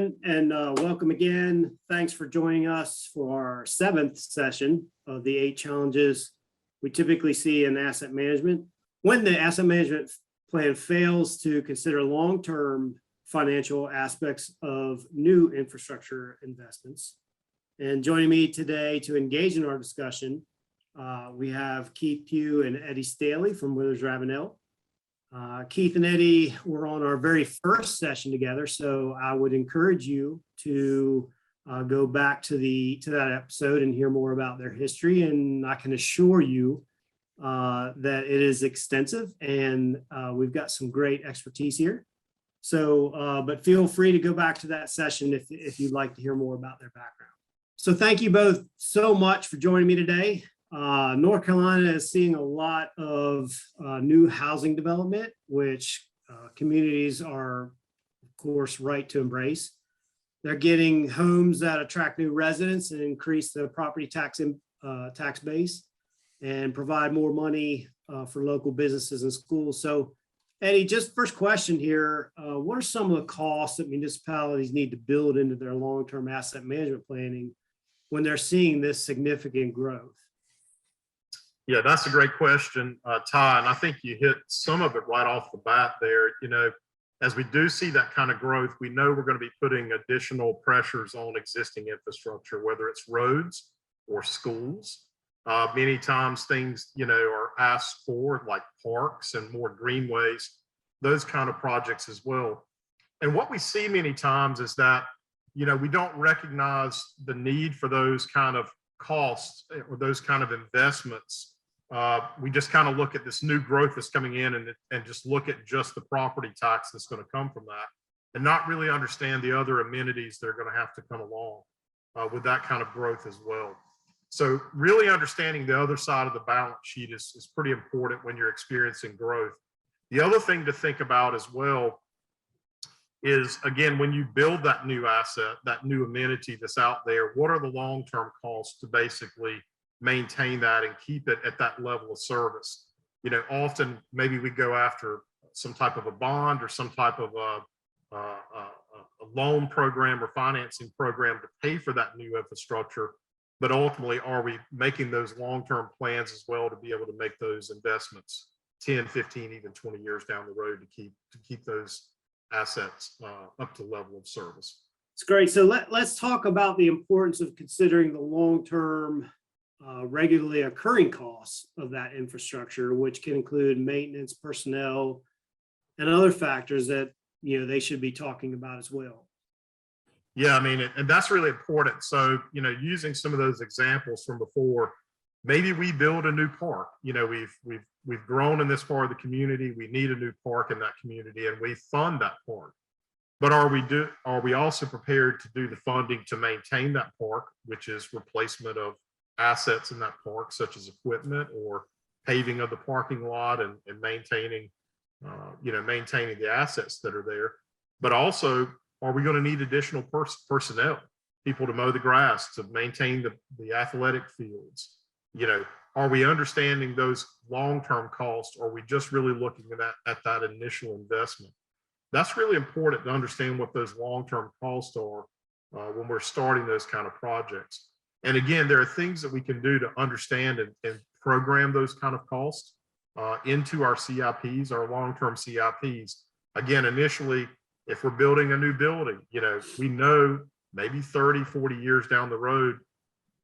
everyone, and welcome again. Thanks for joining us for our 7th session of the 8 challenges we typically see in asset management. When the asset management plan fails to consider long-term financial aspects of new infrastructure investments. And joining me today to engage in our discussion, we have Keith Pugh and Eddie Staley from WithersRavenel. Keith and Eddie were on our very first session together, so I would encourage you to go back to that episode and hear more about their history. And I can assure you that it is extensive, and we've got some great expertise here. So, but feel free to go back to that session if you'd like to hear more about their background. So thank you both so much for joining me today. North Carolina is seeing a lot of new housing development, which communities are, of course, right to embrace. They're getting homes that attract new residents and increase the property tax base and provide more money for local businesses and schools. So, Eddie, just first question here, what are some of the costs that municipalities need to build into their long-term asset management planning when they're seeing this significant growth? Yeah, that's a great question, Ty, and I think you hit some of it right off the bat there. You know, as we do see that kind of growth, we know we're going to be putting additional pressures on existing infrastructure, whether it's roads or schools. Many times things, you know, are asked for, like parks and more greenways, those kind of projects as well. And what we see many times is that, you know, we don't recognize the need for those kind of costs or those kind of investments. We just kind of look at this new growth that's coming in and just look at just the property tax that's going to come from that, and not really understand the other amenities that are going to have to come along with that kind of growth as well. So really understanding the other side of the balance sheet is pretty important when you're experiencing growth. The other thing to think about as well is, again, when you build that new asset, that new amenity that's out there, what are the long-term costs to basically maintain that and keep it at that level of service? You know, often maybe we go after some type of a bond or some type of a loan program or financing program to pay for that new infrastructure. But ultimately, are we making those long-term plans as well to be able to make those investments 10, 15, even 20 years down the road to keep those assets up to level of service? It's great. So let's talk about the importance of considering the long-term regularly occurring costs of that infrastructure, which can include maintenance, personnel, and other factors that, you know, they should be talking about as well. Yeah, I mean, and that's really important. So, you know, using some of those examples from before, maybe we build a new park. You know, we've grown in this part of the community. We need a new park in that community, and we fund that park. But are we also prepared to do the funding to maintain that park, which is replacement of assets in that park, such as equipment or paving of the parking lot and maintaining, maintaining the assets that are there? But also, are we going to need additional personnel, people to mow the grass, to maintain the athletic fields? You know, are we understanding those long-term costs? Or are we just really looking at that initial investment? That's really important to understand what those long-term costs are when we're starting those kind of projects. And again, there are things that we can do to understand and program those kind of costs into our CIPs, our long-term CIPs. Again, initially, if we're building a new building, you know, we know maybe 30, 40 years down the road,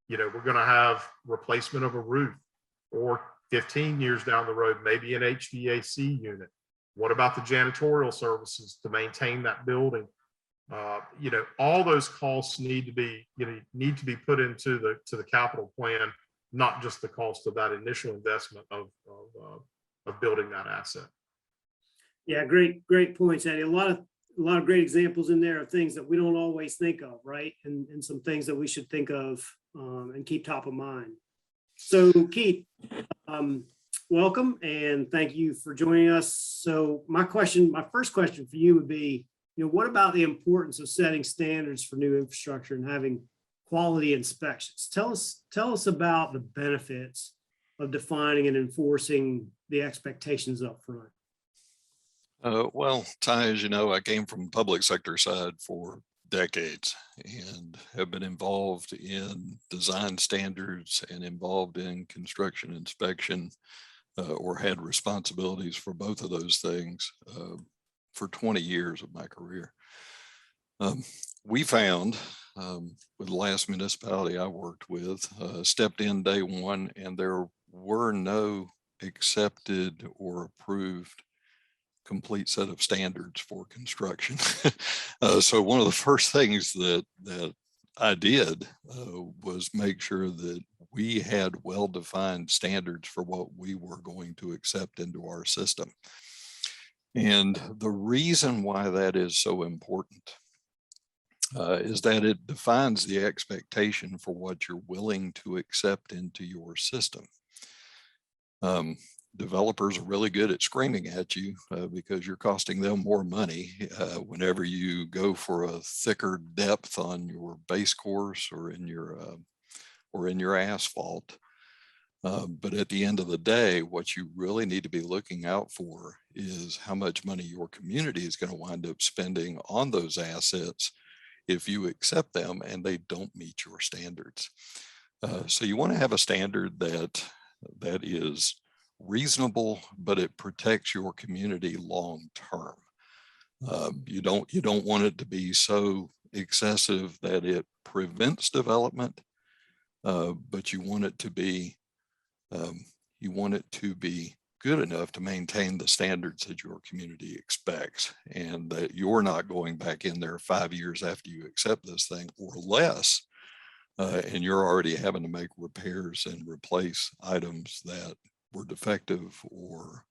you know, we're going to have replacement of a roof, or 15 years down the road, maybe an HVAC unit. What about the janitorial services to maintain that building? You know, all those costs need to be put into the capital plan, not just the cost of that initial investment of building that asset. Yeah, great points, Eddie. A lot of great examples in there of things that we don't always think of, right? And some things that we should think of and keep top of mind. So Keith, welcome and thank you for joining us. So my first question for you would be, you know, what about the importance of setting standards for new infrastructure and having quality inspections? Tell us about the benefits of defining and enforcing the expectations up front. Well, Ty, as you know, I came from public sector side for decades and have been involved in design standards and involved in construction inspection, or had responsibilities for both of those things for 20 years of my career. We found with the last municipality I worked with, stepped in day one, and there were no accepted or approved complete set of standards for construction. So one of the first things that I did was make sure that we had well-defined standards for what we were going to accept into our system. And the reason why that is so important is that it defines the expectation for what you're willing to accept into your system. Developers are really good at screaming at you because you're costing them more money whenever you go for a thicker depth on your base course or in your asphalt. But at the end of the day, what you really need to be looking out for is how much money your community is going to wind up spending on those assets if you accept them and they don't meet your standards. So you want to have a standard that is reasonable, but it protects your community long term. You don't want it to be so excessive that it prevents development, but you want it to be good enough to maintain the standards that your community expects, and that you're not going back in there 5 years after you accept this thing or less, and you're already having to make repairs and replace items that were defective or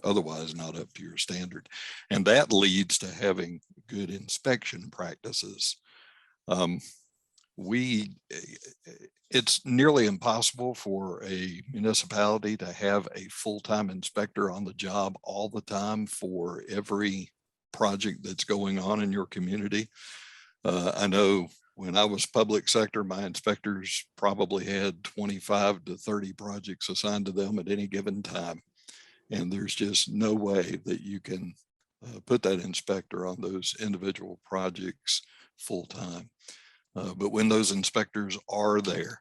otherwise not up to your standard. And that leads to having good inspection practices. It's nearly impossible for a municipality to have a full-time inspector on the job all the time for every project that's going on in your community. I know when I was public sector, my inspectors probably had 25 to 30 projects assigned to them at any given time. And there's just no way that you can put that inspector on those individual projects full-time. But when those inspectors are there,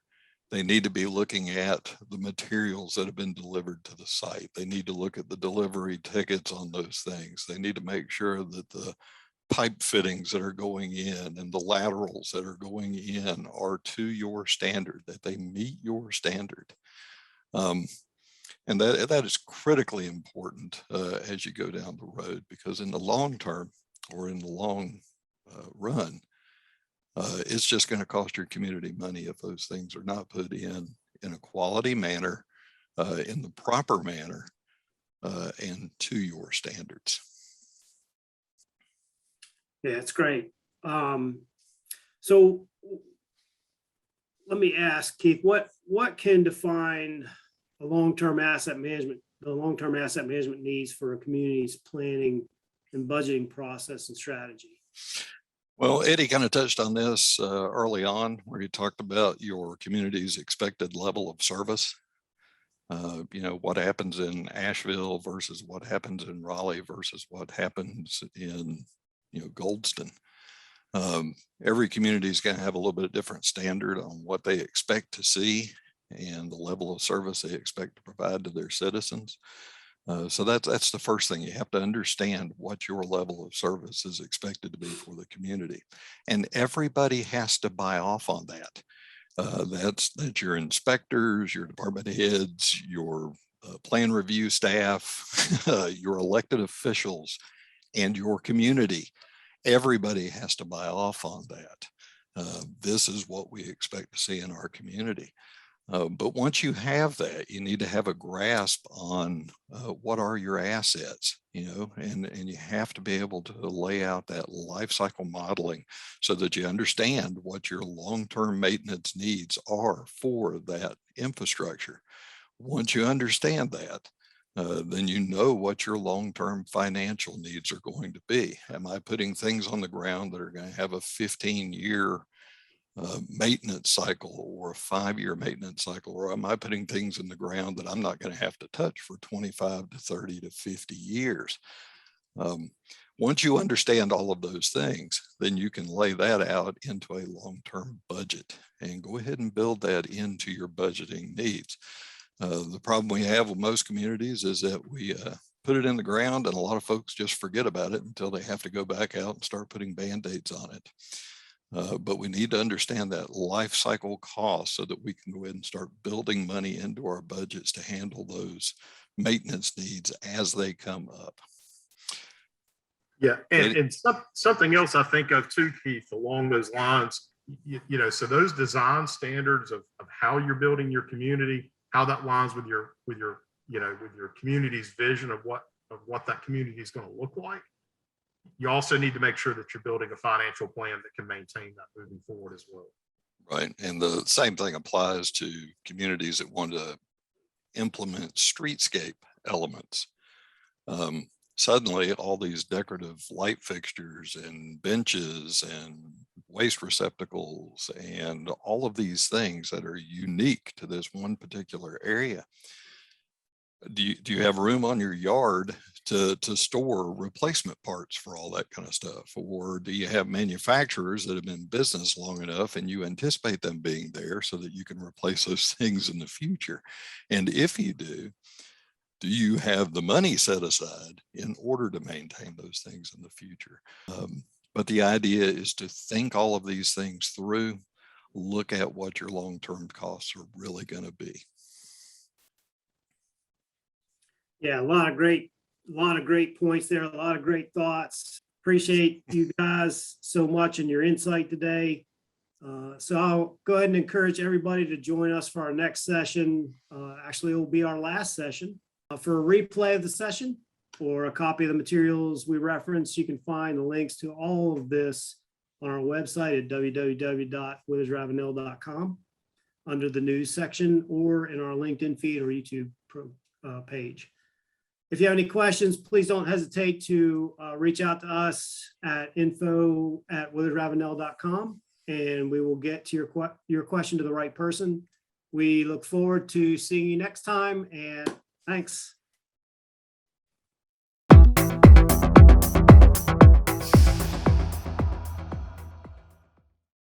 they need to be looking at the materials that have been delivered to the site. They need to look at the delivery tickets on those things. They need to make sure that the pipe fittings that are going in and the laterals that are going in are to your standard, that they meet your standard. And that is critically important as you go down the road, because in the long term or in the long run, it's just going to cost your community money if those things are not put in a quality manner, in the proper manner, and to your standards. Yeah, that's great. So let me ask, Keith, what can define a long-term asset management, the long-term asset management needs for a community's planning and budgeting process and strategy? Well, Eddie kind of touched on this early on, where he talked about your community's expected level of service. What happens in Asheville versus what happens in Raleigh versus what happens in Goldston. Every community is going to have a little bit of different standard on what they expect to see and the level of service they expect to provide to their citizens. So that's the first thing. You have to understand what your level of service is expected to be for the community, and everybody has to buy off on that. That's your inspectors, your department heads, your plan review staff, your elected officials, and your community. Everybody has to buy off on that. This is what we expect to see in our community. But once you have that, you need to have a grasp on what are your assets, and you have to be able to lay out that life cycle modeling so that you understand what your long-term maintenance needs are for that infrastructure. Once you understand that, then you know what your long-term financial needs are going to be. Am I putting things on the ground that are going to have a 15-year maintenance cycle or a 5-year maintenance cycle, or am I putting things in the ground that I'm not going to have to touch for 25 to 30 to 50 years? Once you understand all of those things, then you can lay that out into a long-term budget and go ahead and build that into your budgeting needs. The problem we have with most communities is that we put it in the ground and a lot of folks just forget about it until they have to go back out and start putting Band-Aids on it. But we need to understand that life cycle cost so that we can go ahead and start building money into our budgets to handle those maintenance needs as they come up. Yeah, and something else I think of too, Keith, along those lines, you know, so those design standards of how you're building your community, how that lines with your community's vision of what that community is going to look like. You also need to make sure that you're building a financial plan that can maintain that moving forward as well. Right, and the same thing applies to communities that want to implement streetscape elements. Suddenly all these decorative light fixtures and benches and waste receptacles and all of these things that are unique to this one particular area. Do you have room on your yard to store replacement parts for all that kind of stuff? Or do you have manufacturers that have been in business long enough and you anticipate them being there so that you can replace those things in the future? And if you do you have the money set aside in order to maintain those things in the future? But the idea is to think all of these things through, look at what your long-term costs are really going to be. Yeah, a lot of great points there, a lot of great thoughts. Appreciate you guys so much and your insight today. So I'll go ahead and encourage everybody to join us for our next session. Actually, it will be our last session. For a replay of the session or a copy of the materials we referenced, you can find the links to all of this on our website at www.WithersRavenel.com under the news section or in our LinkedIn feed or YouTube page. If you have any questions, please don't hesitate to reach out to us at info@WithersRavenel.com and we will get to your question to the right person. We look forward to seeing you next time, and thanks.